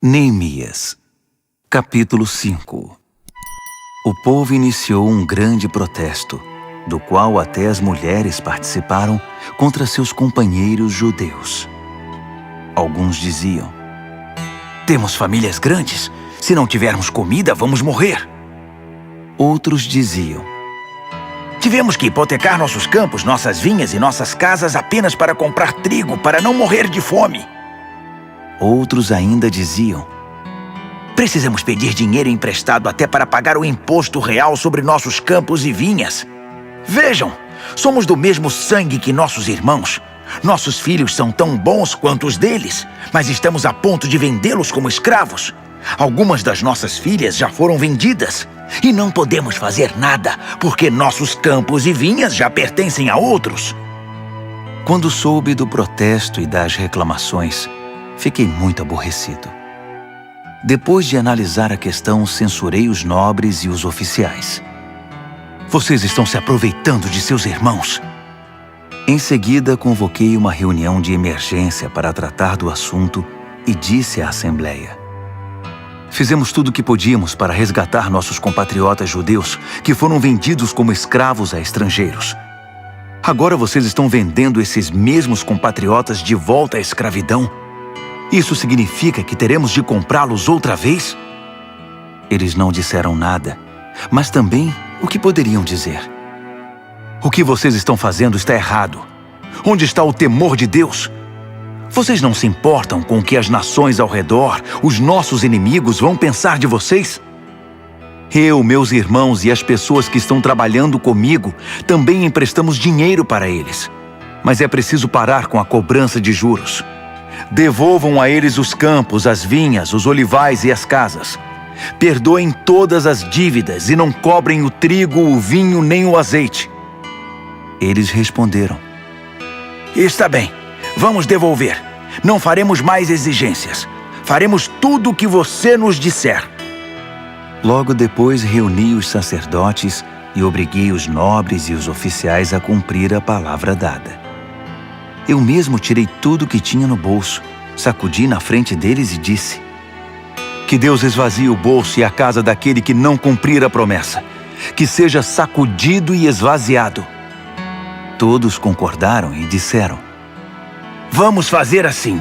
Neemias, capítulo 5. O povo iniciou um grande protesto, do qual até as mulheres participaram contra seus companheiros judeus. Alguns diziam: "Temos famílias grandes. Se não tivermos comida, vamos morrer." Outros diziam: "Tivemos que hipotecar nossos campos, nossas vinhas e nossas casas apenas para comprar trigo, para não morrer de fome." Outros ainda diziam: "Precisamos pedir dinheiro emprestado até para pagar o imposto real sobre nossos campos e vinhas. Vejam, somos do mesmo sangue que nossos irmãos. Nossos filhos são tão bons quanto os deles, mas estamos a ponto de vendê-los como escravos. Algumas das nossas filhas já foram vendidas e não podemos fazer nada porque nossos campos e vinhas já pertencem a outros." Quando soube do protesto e das reclamações, fiquei muito aborrecido. Depois de analisar a questão, censurei os nobres e os oficiais. "Vocês estão se aproveitando de seus irmãos." Em seguida, convoquei uma reunião de emergência para tratar do assunto e disse à Assembleia: "Fizemos tudo o que podíamos para resgatar nossos compatriotas judeus que foram vendidos como escravos a estrangeiros. Agora vocês estão vendendo esses mesmos compatriotas de volta à escravidão. Isso significa que teremos de comprá-los outra vez?" Eles não disseram nada, mas também o que poderiam dizer? "O que vocês estão fazendo está errado. Onde está o temor de Deus? Vocês não se importam com o que as nações ao redor, os nossos inimigos, vão pensar de vocês? Eu, meus irmãos e as pessoas que estão trabalhando comigo também emprestamos dinheiro para eles. Mas é preciso parar com a cobrança de juros. Devolvam a eles os campos, as vinhas, os olivais e as casas. Perdoem todas as dívidas e não cobrem o trigo, o vinho nem o azeite." Eles responderam: "Está bem, vamos devolver. Não faremos mais exigências. Faremos tudo o que você nos disser." Logo depois reuni os sacerdotes e obriguei os nobres e os oficiais a cumprir a palavra dada. Eu mesmo tirei tudo que tinha no bolso, sacudi na frente deles e disse: "Que Deus esvazie o bolso e a casa daquele que não cumprir a promessa. Que seja sacudido e esvaziado." Todos concordaram e disseram: "Vamos fazer assim."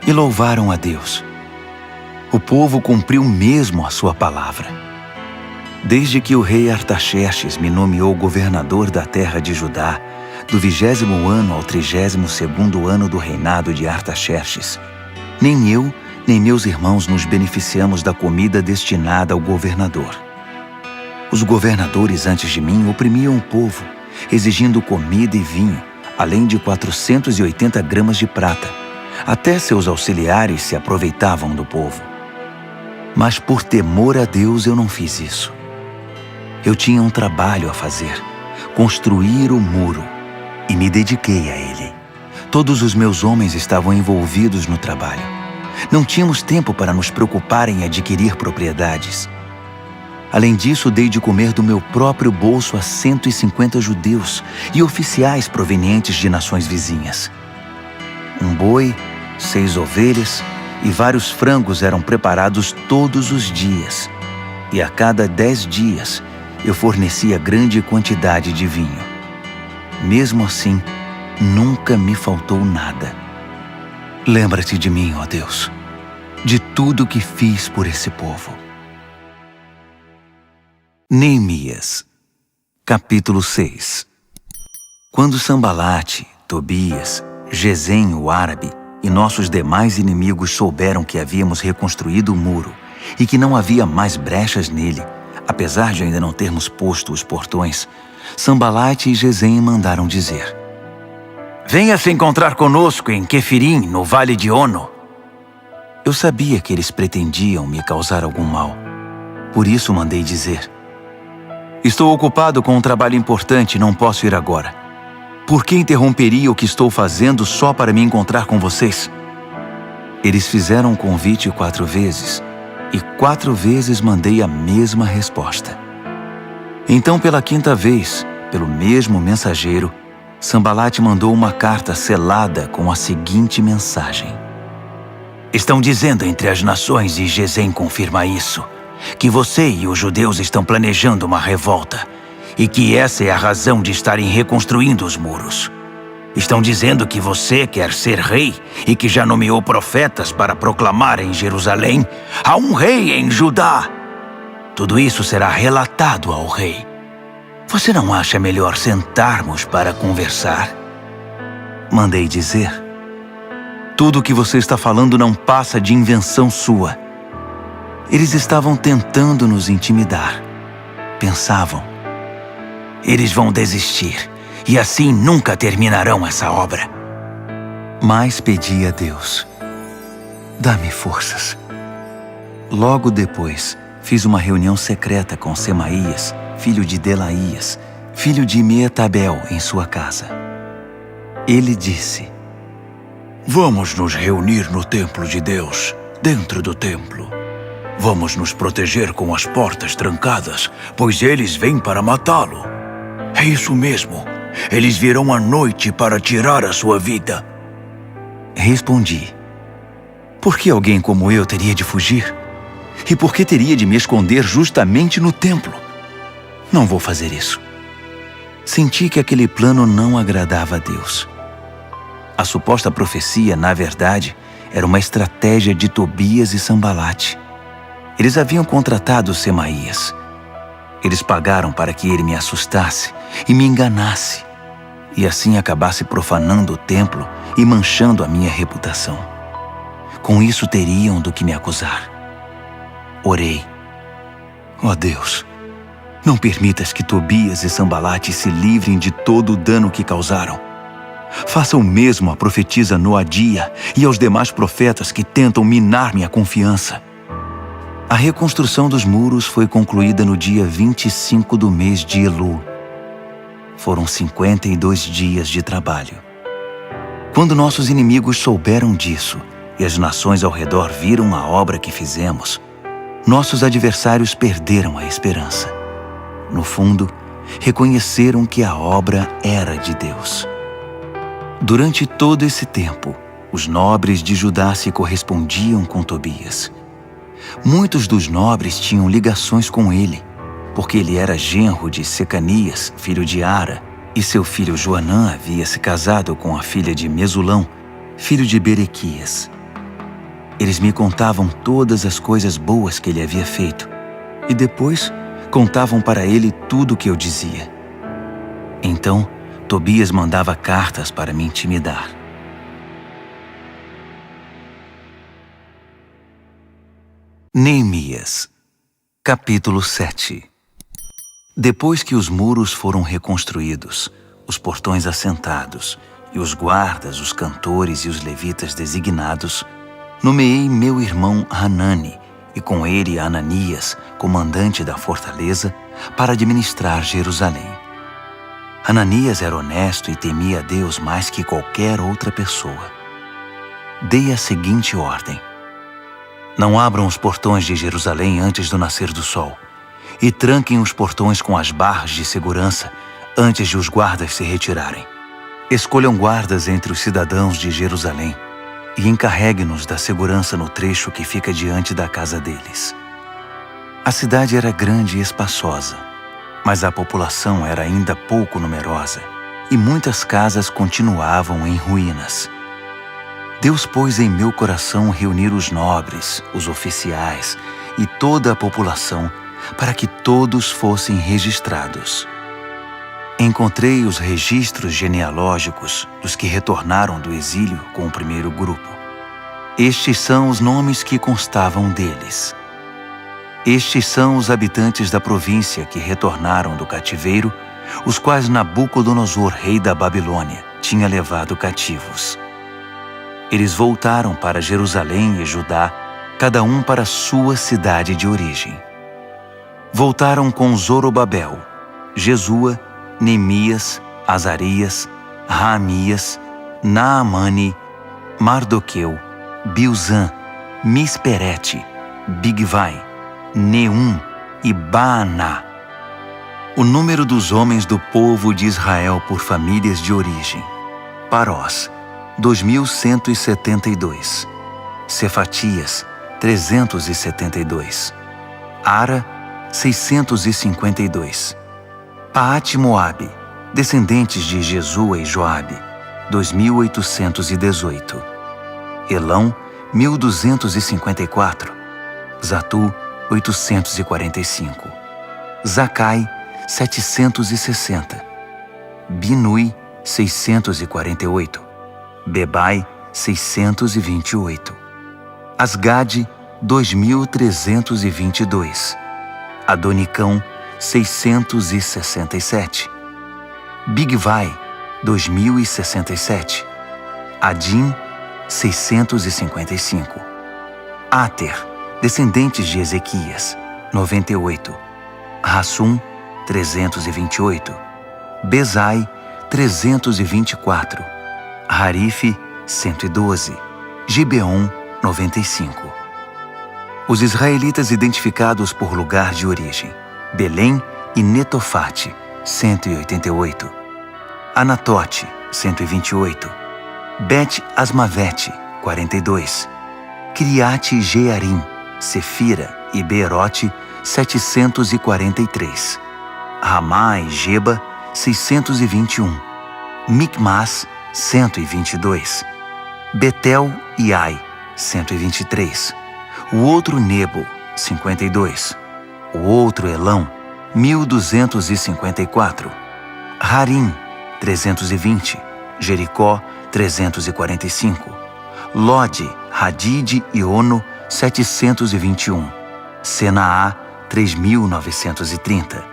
E louvaram a Deus. O povo cumpriu mesmo a sua palavra. Desde que o rei Artaxerxes me nomeou governador da terra de Judá, do 20º ano ao 32º ano do reinado de Artaxerxes, nem eu, nem meus irmãos nos beneficiamos da comida destinada ao governador. Os governadores antes de mim oprimiam o povo, exigindo comida e vinho, além de 480 gramas de prata. Até seus auxiliares se aproveitavam do povo. Mas por temor a Deus eu não fiz isso. Eu tinha um trabalho a fazer: construir o muro, e me dediquei a ele. Todos os meus homens estavam envolvidos no trabalho. Não tínhamos tempo para nos preocupar em adquirir propriedades. Além disso, dei de comer do meu próprio bolso a 150 judeus e oficiais provenientes de nações vizinhas. Um boi, 6 ovelhas e vários frangos eram preparados todos os dias. E a cada 10 dias, eu fornecia grande quantidade de vinho. Mesmo assim, nunca me faltou nada. Lembra-te de mim, ó Deus, de tudo que fiz por esse povo. Neemias, capítulo 6. Quando Sambalate, Tobias, Gesem o árabe e nossos demais inimigos souberam que havíamos reconstruído o muro e que não havia mais brechas nele, apesar de ainda não termos posto os portões, Sambalate e Gesem mandaram dizer: "Venha se encontrar conosco em Quefirim, no vale de Ono." Eu sabia que eles pretendiam me causar algum mal. Por isso mandei dizer: "Estou ocupado com um trabalho importante e não posso ir agora. Por que interromperia o que estou fazendo só para me encontrar com vocês?" Eles fizeram o convite 4 vezes, e 4 vezes mandei a mesma resposta. Então, pela 5ª vez, pelo mesmo mensageiro, Sambalate mandou uma carta selada com a seguinte mensagem: Estão dizendo entre as nações, e Gesem confirma isso, que você e os judeus estão planejando uma revolta e que essa é a razão de estarem reconstruindo os muros. Estão dizendo que você quer ser rei e que já nomeou profetas para proclamar em Jerusalém: há um rei em Judá. Tudo isso será relatado ao rei. Você não acha melhor sentarmos para conversar? Mandei dizer: tudo o que você está falando não passa de invenção sua. Eles estavam tentando nos intimidar. Pensavam: eles vão desistir e assim nunca terminarão essa obra. Mas pedi a Deus: dá-me forças. Logo depois, fiz uma reunião secreta com Semaías, filho de Delaías, filho de Meetabel, em sua casa. Ele disse: vamos nos reunir no templo de Deus, dentro do templo. Vamos nos proteger com as portas trancadas, pois eles vêm para matá-lo. É isso mesmo. Eles virão à noite para tirar a sua vida. Respondi: por que alguém como eu teria de fugir? E por que teria de me esconder justamente no templo? Não vou fazer isso. Senti que aquele plano não agradava a Deus. A suposta profecia, na verdade, era uma estratégia de Tobias e Sambalate. Eles haviam contratado Semaías. Eles pagaram para que ele me assustasse e me enganasse, e assim acabasse profanando o templo e manchando a minha reputação. Com isso teriam do que me acusar. Orei: ó Deus, não permitas que Tobias e Sambalate se livrem de todo o dano que causaram. Faça o mesmo à profetisa Noadia e aos demais profetas que tentam minar minha confiança. A reconstrução dos muros foi concluída no dia 25 do mês de Elul. Foram 52 dias de trabalho. Quando nossos inimigos souberam disso e as nações ao redor viram a obra que fizemos, nossos adversários perderam a esperança. No fundo, reconheceram que a obra era de Deus. Durante todo esse tempo, os nobres de Judá se correspondiam com Tobias. Muitos dos nobres tinham ligações com ele, porque ele era genro de Secanias, filho de Ara, e seu filho Joanã havia se casado com a filha de Mesulão, filho de Berequias. Eles me contavam todas as coisas boas que ele havia feito, e depois contavam para ele tudo o que eu dizia. Então, Tobias mandava cartas para me intimidar. Neemias, capítulo 7. Depois que os muros foram reconstruídos, os portões assentados, e os guardas, os cantores e os levitas designados, nomeei meu irmão Hanani, e com ele Ananias, comandante da fortaleza, para administrar Jerusalém. Ananias era honesto e temia a Deus mais que qualquer outra pessoa. Dei a seguinte ordem: não abram os portões de Jerusalém antes do nascer do sol, e tranquem os portões com as barras de segurança antes de os guardas se retirarem. Escolham guardas entre os cidadãos de Jerusalém e encarregue-nos da segurança no trecho que fica diante da casa deles. A cidade era grande e espaçosa, mas a população era ainda pouco numerosa e muitas casas continuavam em ruínas. Deus pôs em meu coração reunir os nobres, os oficiais e toda a população para que todos fossem registrados. Encontrei os registros genealógicos dos que retornaram do exílio com o primeiro grupo. Estes são os nomes que constavam deles. Estes são os habitantes da província que retornaram do cativeiro, os quais Nabucodonosor, rei da Babilônia, tinha levado cativos. Eles voltaram para Jerusalém e Judá, cada um para sua cidade de origem. Voltaram com Zorobabel, Jesua, Neemias, Azarias, Raamias, Naamani, Mardoqueu, Bilzã, Misperete, Bigvai, Neum e Baaná. O número dos homens do povo de Israel por famílias de origem: Parós, 2.172. Cefatias, 372. Ara, 652. Paate-Moabe, descendentes de Jesua e Joabe, 2.818. Elão, 1.254. Zatu, 845. Zacai, 760. Binui, 648. Bebai, 628. Asgade, 2.322. Adonicão, 667. Bigvai, 2.067. Adim, 655. Ater, descendentes de Ezequias, 98. Rassum, 328. Bezai, 324. Harife, 112. Gibeon, 95. Os israelitas identificados por lugar de origem: Belém e Netofate, 188. Anatote, 128. Bet-Asmavete, 42. Criate Jearim, Sefira e Beerote, 743. Ramá e Geba, 621. Micmas, 122. Betel e Ai, 123. O outro Nebo, 52. O outro Elão, 1.254. Harim, 320. Jericó, 345. Lode, Hadide e Ono, 721. Senaá, 3.930.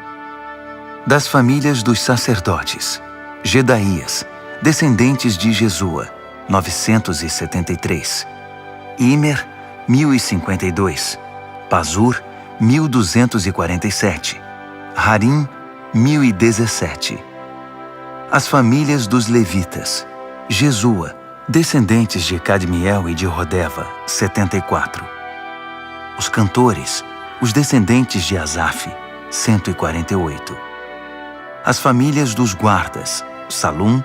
Das famílias dos sacerdotes: Gedaías, descendentes de Jesua, 973. Imer, 1.052. Pazur, 1.247. Harim, 1.017. As famílias dos levitas: Jesua, descendentes de Cadmiel e de Rodeva, 74. Os cantores, os descendentes de Asaf, 148. As famílias dos guardas: Salum,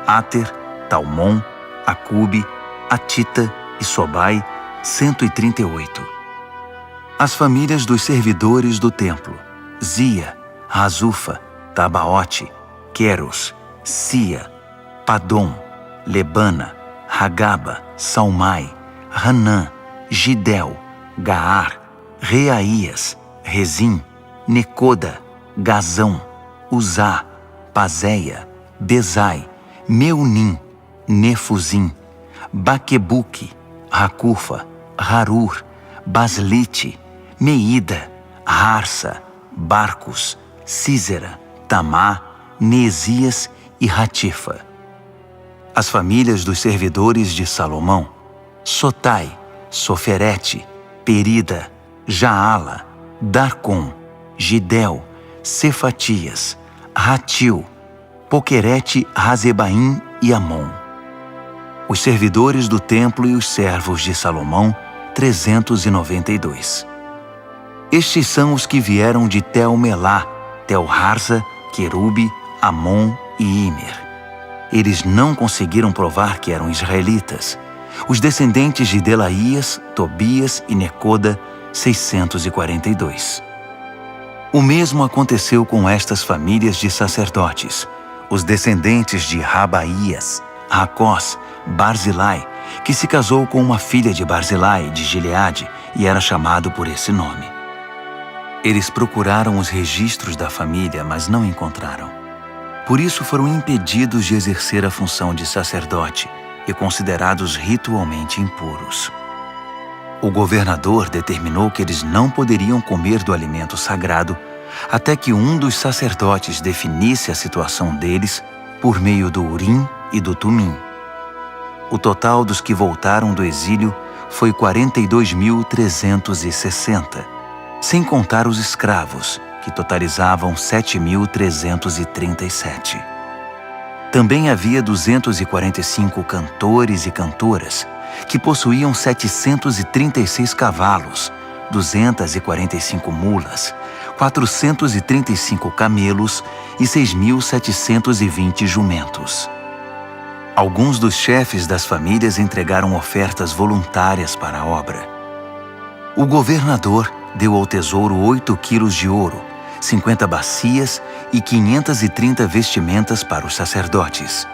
Ater, Talmon, Acube, Atita e Sobai, 138. As famílias dos servidores do templo: Zia, Razufa, Tabaote, Queros, Sia, Padom, Lebana, Hagaba, Salmai, Hanã, Gidel, Gaar, Reaías, Rezim, Necoda, Gazão, Uzá, Pazéia, Bezai, Meunim, Nefuzim, Baquebuque, Racufa, Harur, Baslite, Meida, Harsa, Barcos, Císera, Tamá, Neesias e Ratifa. As famílias dos servidores de Salomão: Sotai, Soferete, Perida, Jaala, Darcom, Gidel, Cefatias, Ratil, Poquerete, Razebaim e Amon. Os servidores do templo e os servos de Salomão, 392. Estes são os que vieram de Tel-Melá, Tel-Harza, Querube, Amon e Imer. Eles não conseguiram provar que eram israelitas. Os descendentes de Delaías, Tobias e Necoda, 642. O mesmo aconteceu com estas famílias de sacerdotes: os descendentes de Rabaías, Racós, Barzilai, que se casou com uma filha de Barzilai de Gileade e era chamado por esse nome. Eles procuraram os registros da família, mas não encontraram. Por isso foram impedidos de exercer a função de sacerdote e considerados ritualmente impuros. O governador determinou que eles não poderiam comer do alimento sagrado até que um dos sacerdotes definisse a situação deles por meio do Urim e do Tumim. O total dos que voltaram do exílio foi 42.360, sem contar os escravos, que totalizavam 7.337. Também havia 245 cantores e cantoras, que possuíam 736 cavalos, 245 mulas, 435 camelos e 6.720 jumentos. Alguns dos chefes das famílias entregaram ofertas voluntárias para a obra. O governador deu ao tesouro 8 quilos de ouro, 50 bacias e 530 vestimentas para os sacerdotes.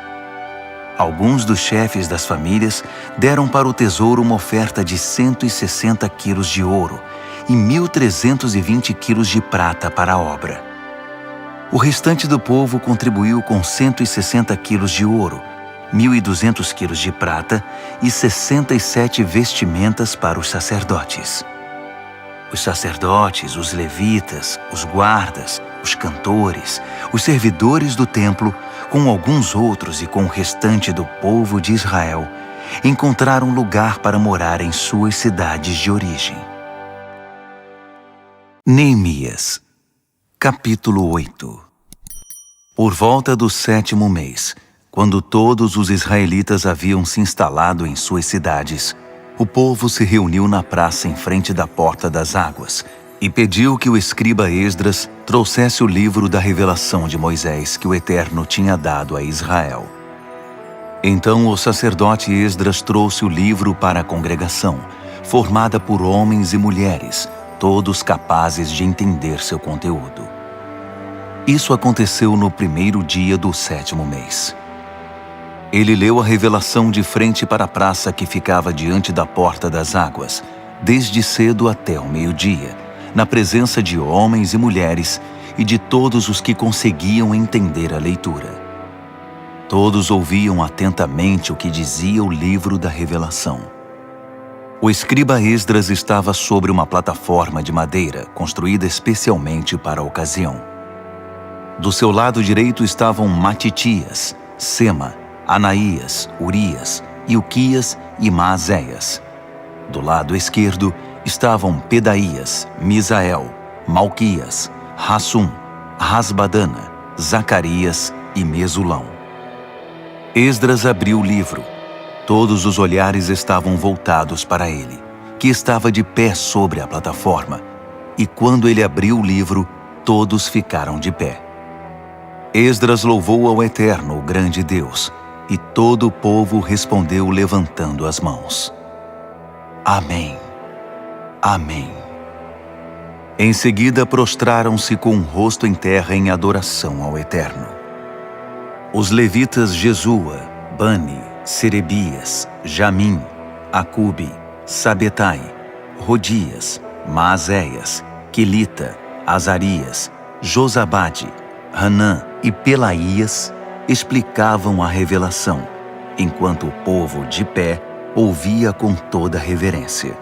Alguns dos chefes das famílias deram para o tesouro uma oferta de 160 quilos de ouro e 1.320 quilos de prata para a obra. O restante do povo contribuiu com 160 quilos de ouro, 1.200 quilos de prata e 67 vestimentas para os sacerdotes. Os sacerdotes, os levitas, os guardas, os cantores, os servidores do templo, com alguns outros e com o restante do povo de Israel, encontraram lugar para morar em suas cidades de origem. Neemias, capítulo 8. Por volta do 7º mês, quando todos os israelitas haviam se instalado em suas cidades, o povo se reuniu na praça em frente da Porta das Águas e pediu que o escriba Esdras trouxesse o livro da revelação de Moisés que o Eterno tinha dado a Israel. Então o sacerdote Esdras trouxe o livro para a congregação, formada por homens e mulheres, todos capazes de entender seu conteúdo. Isso aconteceu no 1º dia do 7º mês. Ele leu a revelação de frente para a praça que ficava diante da Porta das Águas, desde cedo até o meio-dia, na presença de homens e mulheres e de todos os que conseguiam entender a leitura. Todos ouviam atentamente o que dizia o livro da revelação. O escriba Esdras estava sobre uma plataforma de madeira construída especialmente para a ocasião. Do seu lado direito estavam Matitias, Sema, Anaías, Urias, Ilquias e Maazéias. Do lado esquerdo estavam Pedaías, Misael, Malquias, Hassum, Rasbadana, Zacarias e Mesulão. Esdras abriu o livro. Todos os olhares estavam voltados para ele, que estava de pé sobre a plataforma, e quando ele abriu o livro, todos ficaram de pé. Esdras louvou ao Eterno, o grande Deus, e todo o povo respondeu levantando as mãos. Amém. Amém. Em seguida prostraram-se com o rosto em terra em adoração ao Eterno. Os levitas Jesua, Bani, Serebias, Jamim, Acube, Sabetai, Rodias, Maazéias, Quelita, Azarias, Josabade, Hanã e Pelaías explicavam a revelação, enquanto o povo, de pé, ouvia com toda reverência.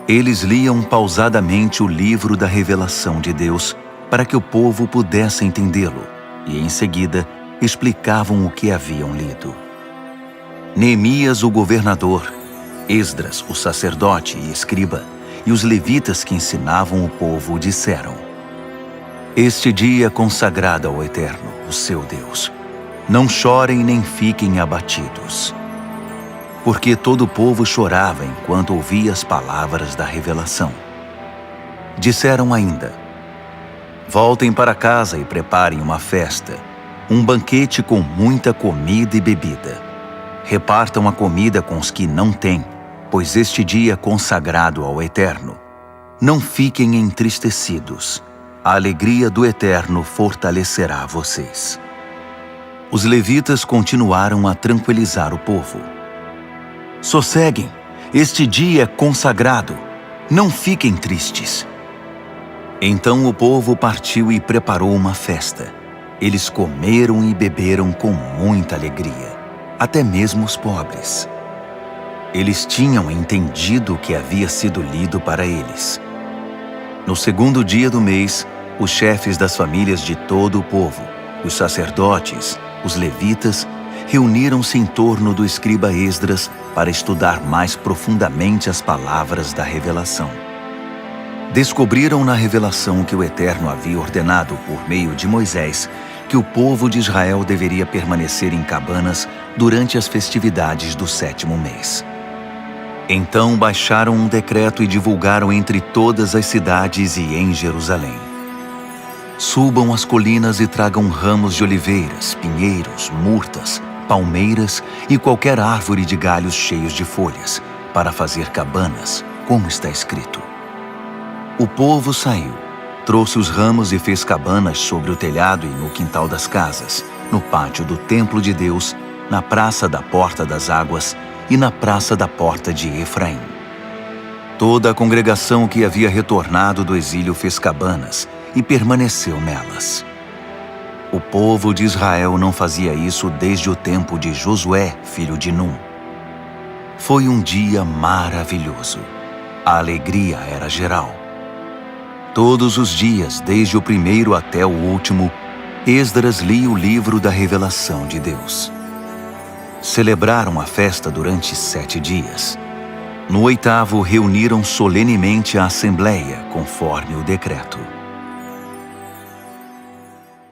Eles liam pausadamente o livro da revelação de Deus para que o povo pudesse entendê-lo, e em seguida explicavam o que haviam lido. Neemias, o governador, Esdras, o sacerdote e escriba, e os levitas que ensinavam o povo disseram: Este dia é consagrado ao Eterno, o seu Deus. Não chorem nem fiquem abatidos. Porque todo o povo chorava enquanto ouvia as palavras da revelação. Disseram ainda: Voltem para casa e preparem uma festa, um banquete com muita comida e bebida. Repartam a comida com os que não têm, pois este dia é consagrado ao Eterno. Não fiquem entristecidos. A alegria do Eterno fortalecerá vocês. Os levitas continuaram a tranquilizar o povo. Sosseguem, este dia é consagrado. Não fiquem tristes. Então o povo partiu e preparou uma festa. Eles comeram e beberam com muita alegria, até mesmo os pobres. Eles tinham entendido o que havia sido lido para eles. No 2º dia do mês, os chefes das famílias de todo o povo, os sacerdotes, os levitas, reuniram-se em torno do escriba Esdras para estudar mais profundamente as palavras da revelação. Descobriram na revelação que o Eterno havia ordenado por meio de Moisés que o povo de Israel deveria permanecer em cabanas durante as festividades do 7º mês. Então baixaram um decreto e divulgaram entre todas as cidades e em Jerusalém. Subam as colinas e tragam ramos de oliveiras, pinheiros, murtas, palmeiras e qualquer árvore de galhos cheios de folhas, para fazer cabanas, como está escrito. O povo saiu, trouxe os ramos e fez cabanas sobre o telhado e no quintal das casas, no pátio do templo de Deus, na praça da Porta das Águas e na praça da Porta de Efraim. Toda a congregação que havia retornado do exílio fez cabanas e permaneceu nelas. O povo de Israel não fazia isso desde o tempo de Josué, filho de Num. Foi um dia maravilhoso. A alegria era geral. Todos os dias, desde o primeiro até o último, Esdras lia o livro da revelação de Deus. Celebraram a festa durante 7 dias. No 8º, reuniram solenemente a assembleia, conforme o decreto.